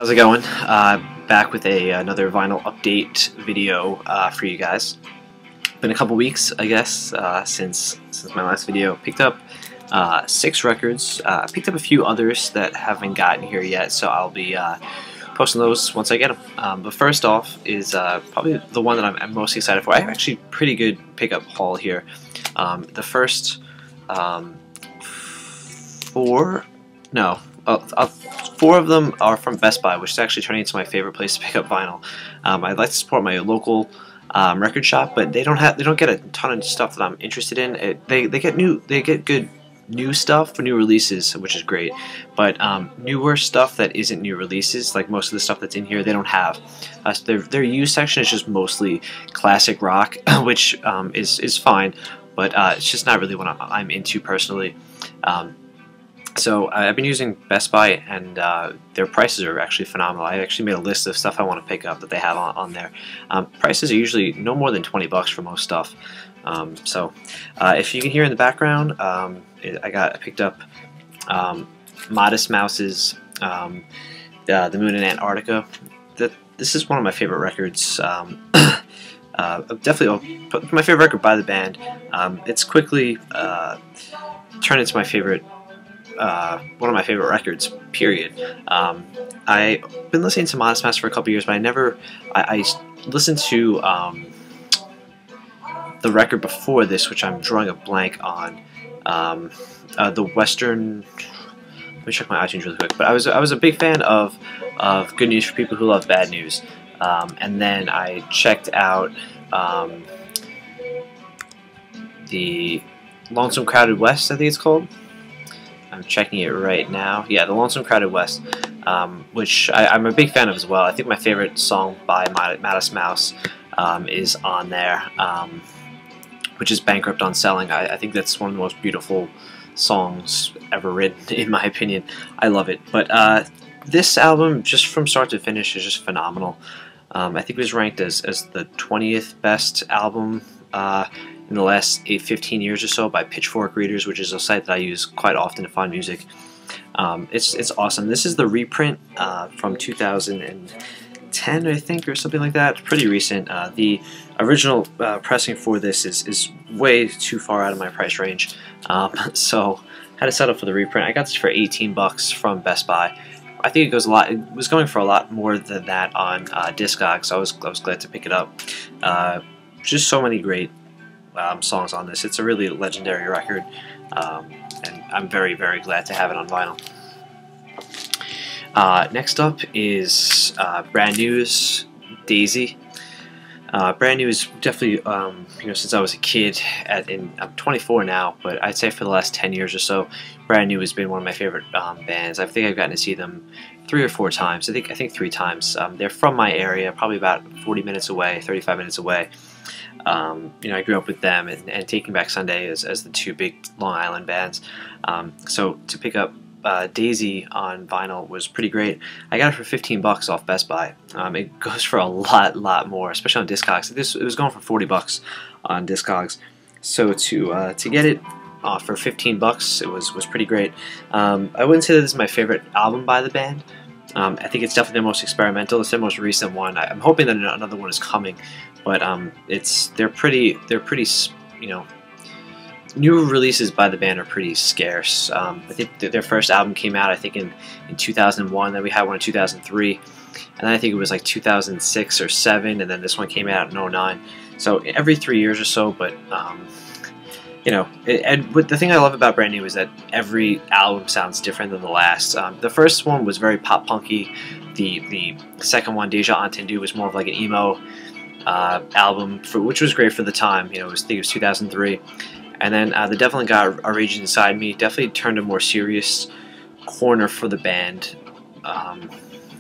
How's it going? Back with another vinyl update video for you guys. Been a couple weeks, I guess, since my last video. Picked up 6 records. Picked up a few others that haven't gotten here yet, so I'll be posting those once I get them. But first off is probably the one that I'm most excited for. I have actually pretty good pickup haul here. The first 4 of them are from Best Buy, which is actually turning into my favorite place to pick up vinyl. I'd like to support my local record shop, but they don't get a ton of stuff that I'm interested in. They get good new stuff for new releases, which is great. But newer stuff that isn't new releases, like most of the stuff that's in here, they don't have. Their used section is just mostly classic rock, which is fine, but it's just not really what I'm into personally. So I've been using Best Buy, and their prices are actually phenomenal. I actually made a list of stuff I want to pick up that they have on there. Prices are usually no more than 20 bucks for most stuff. So if you can hear in the background, I picked up Modest Mouse's The Moon in Antarctica. This is one of my favorite records. Definitely my favorite record by the band. It's quickly turned into my favorite. One of my favorite records, period. I've been listening to Modest Mouse for a couple years, but I listened to the record before this, which I'm drawing a blank on. The Western. Let me check my iTunes really quick. But I was a big fan of Good News for People Who Love Bad News, and then I checked out the Lonesome Crowded West, I think it's called. I'm checking it right now. Yeah, The Lonesome Crowded West, which I'm a big fan of as well. I think my favorite song by Modest Mouse is on there, which is Bankrupt on Selling. I think that's one of the most beautiful songs ever written, in my opinion. I love it. But this album, just from start to finish, is just phenomenal. I think it was ranked as the 20th best album in the last 15 years or so by Pitchfork readers, which is a site that I use quite often to find music. It's awesome. This is the reprint from 2010, I think, or something like that. It's pretty recent. The original pressing for this is way too far out of my price range, so I had to settle for the reprint. I got this for 18 bucks from Best Buy. I think it was going for a lot more than that on Discogs, so I was glad to pick it up. Just so many great songs on this. It's a really legendary record, and I'm very, very glad to have it on vinyl. Next up is Brand New's Daisy. Brand New is definitely, since I was a kid, I'm 24 now, but I'd say for the last 10 years or so, Brand New has been one of my favorite bands. I think I've gotten to see them 3 or 4 times. I think 3 times. They're from my area, probably about 40 minutes away, 35 minutes away. I grew up with them and Taking Back Sunday as the 2 big Long Island bands. So to pick up Daisy on vinyl was pretty great. I got it for 15 bucks off Best Buy. It goes for a lot more, especially on Discogs. It was going for 40 bucks on Discogs. So to get it for 15 bucks, it was pretty great. I wouldn't say that this is my favorite album by the band. I think it's definitely their most experimental. It's their most recent one. I'm hoping that another one is coming, but they're pretty new releases by the band are pretty scarce. I think their first album came out, I think, in 2001. Then we had one in 2003, and then I think it was like 2006 or 7, and then this one came out in 2009. So every 3 years or so, but the thing I love about Brand New is that every album sounds different than the last. The first one was very pop punky. The second one, Deja Entendu, was more of like an emo album, which was great for the time. I think it was 2003. And then The Devil and God Are Raging Inside Me definitely turned a more serious corner for the band,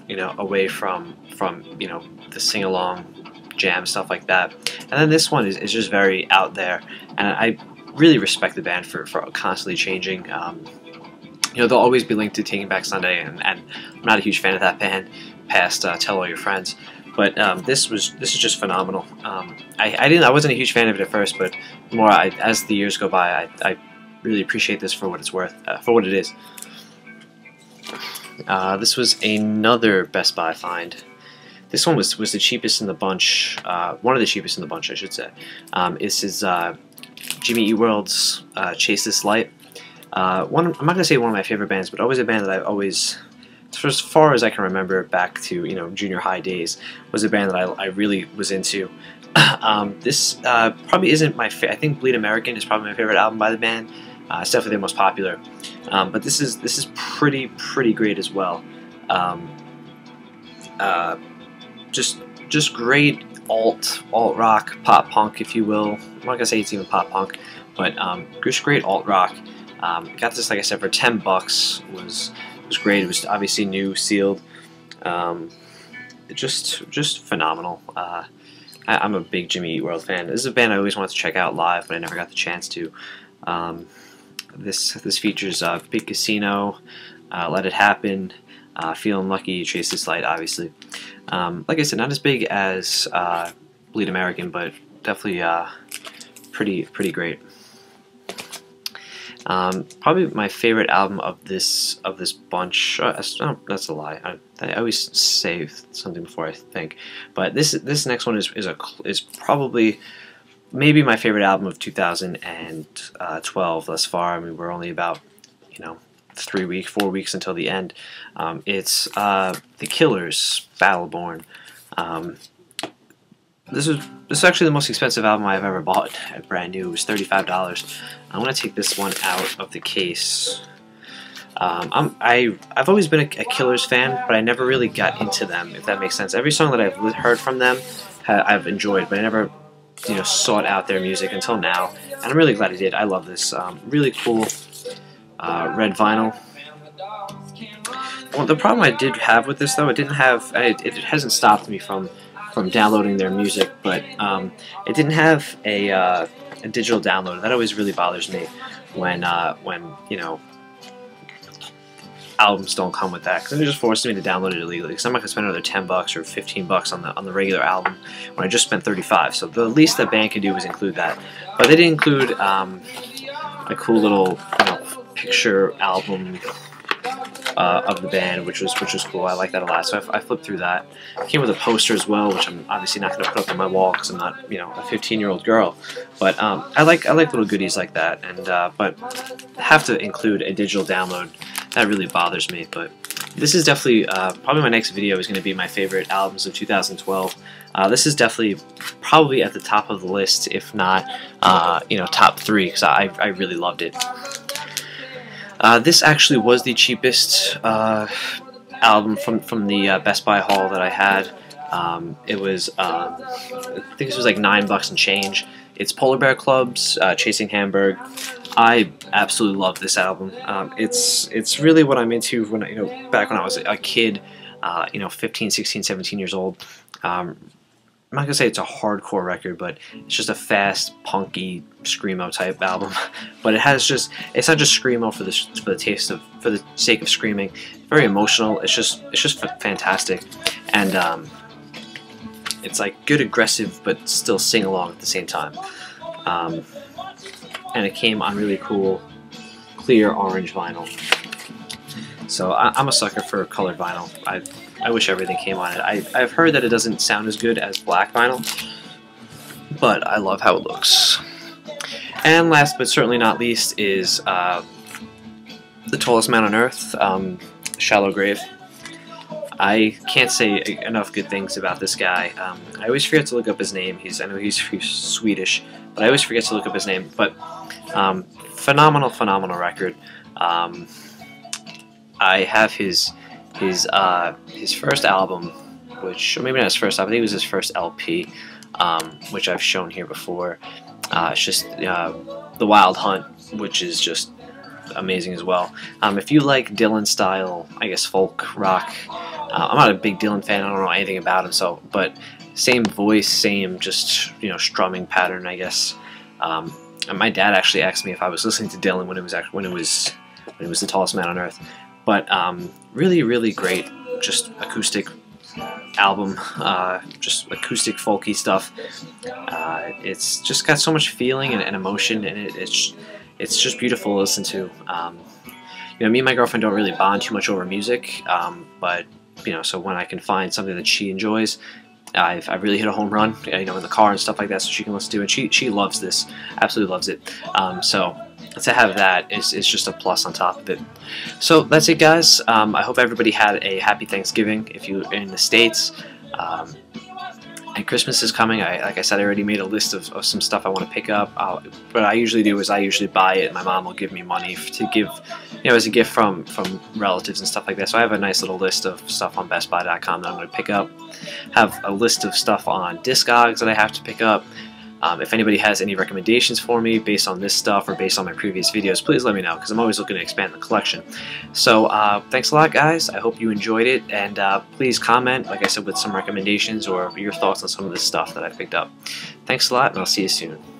away from the sing-along jam stuff like that. And then this one is just very out there, and I really respect the band for constantly changing. They'll always be linked to Taking Back Sunday, and I'm not a huge fan of that band past Tell All Your Friends. But this is just phenomenal. I wasn't a huge fan of it at first, but more as the years go by, I really appreciate this for what it's worth, for what it is. This was another Best Buy find. This one was the cheapest in the bunch, one of the cheapest in the bunch, I should say. This is Jimmy Eat World's Chase This Light. I'm not going to say one of my favorite bands, but always a band that I've always, for as far as I can remember back to, you know, junior high days, was a band that I really was into. This probably isn't my I think Bleed American is probably my favorite album by the band. It's definitely their most popular. But this is pretty great as well. Just great alt rock, pop punk, if you will. I'm not gonna say it's even pop punk, but just great alt rock. Got this, like I said, for $10. Was great. It was obviously new, sealed. Just phenomenal. I'm a big Jimmy Eat World fan. This is a band I always wanted to check out live, but I never got the chance to. This features Big Casino, Let It Happen, Feeling Lucky, Chase This Light, obviously. Like I said, not as big as Bleed American, but definitely pretty great. Probably my favorite album of this bunch. That's a lie. I always say something before I think, but this next one is probably maybe my favorite album of 2012 thus far. I mean, we're only about 4 weeks until the end. It's The Killers, Battleborn. This is actually the most expensive album I've ever bought at brand new. It was $35. I'm gonna take this one out of the case. I've always been a Killers fan, but I never really got into them, if that makes sense. Every song that I've heard from them, I've enjoyed, but I never sought out their music until now, and I'm really glad I did. I love this. Really cool red vinyl. Well, the problem I did have with this, though, it hasn't stopped me from downloading their music, but it didn't have a digital download. That always really bothers me when albums don't come with that, because they're just forcing me to download it illegally. Because I'm not gonna spend another $10 or $15 on the regular album when I just spent $35. So the least the band can do is include that. But they didn't include a cool little picture album of the band, which was cool. I like that a lot. So I flipped through that. It came with a poster as well, which I'm obviously not going to put up on my wall because I'm not a 15-year-old girl. But I like little goodies like that. And but have to include a digital download. That really bothers me. But this is definitely probably my next video is going to be my favorite albums of 2012. This is definitely probably at the top of the list, if not top 3, because I really loved it. This actually was the cheapest album from the Best Buy haul that I had. It was, I think this was like $9 and change. It's Polar Bear Club's Chasing Hamburg. I absolutely love this album. It's really what I'm into when back when I was a kid, 15, 16, 17 years old. I'm not gonna say it's a hardcore record, but it's just a fast, punky, screamo type album. But it's not just screamo for the sake of screaming. Very emotional. It's just fantastic, and it's like good aggressive, but still sing along at the same time. And it came on really cool, clear orange vinyl. So I'm a sucker for colored vinyl. I wish everything came on it. I've heard that it doesn't sound as good as black vinyl, but I love how it looks. And last but certainly not least is The Tallest Man on Earth, Shallow Grave. I can't say enough good things about this guy. I always forget to look up his name. I know he's Swedish, but I always forget to look up his name. But phenomenal record. I have his first album, which, or maybe not his first album, I think it was his first LP, which I've shown here before. It's just The Wild Hunt, which is just amazing as well. If you like Dylan style, I guess folk rock, I'm not a big Dylan fan. I don't know anything about him, but same voice, same just strumming pattern, I guess. And my dad actually asked me if I was listening to Dylan when it was The Tallest Man on Earth. But really great, just acoustic album, just acoustic folky stuff. It's just got so much feeling and emotion, and it's just beautiful to listen to. me and my girlfriend don't really bond too much over music, but so when I can find something that she enjoys, I've really hit a home run, in the car and stuff like that, so she can listen to it. And she loves this, absolutely loves it. So to have that is just a plus on top of it. So that's it, guys. I hope everybody had a happy Thanksgiving if you're in the States. And Christmas is coming. Like I said, I already made a list of some stuff I want to pick up. What I usually do is I usually buy it, and my mom will give me money to give, as a gift from relatives and stuff like that. So I have a nice little list of stuff on BestBuy.com that I'm going to pick up. Have a list of stuff on Discogs that I have to pick up. If anybody has any recommendations for me based on this stuff or based on my previous videos, please let me know, because I'm always looking to expand the collection. So thanks a lot, guys. I hope you enjoyed it, and please comment, like I said, with some recommendations or your thoughts on some of this stuff that I picked up. Thanks a lot, and I'll see you soon.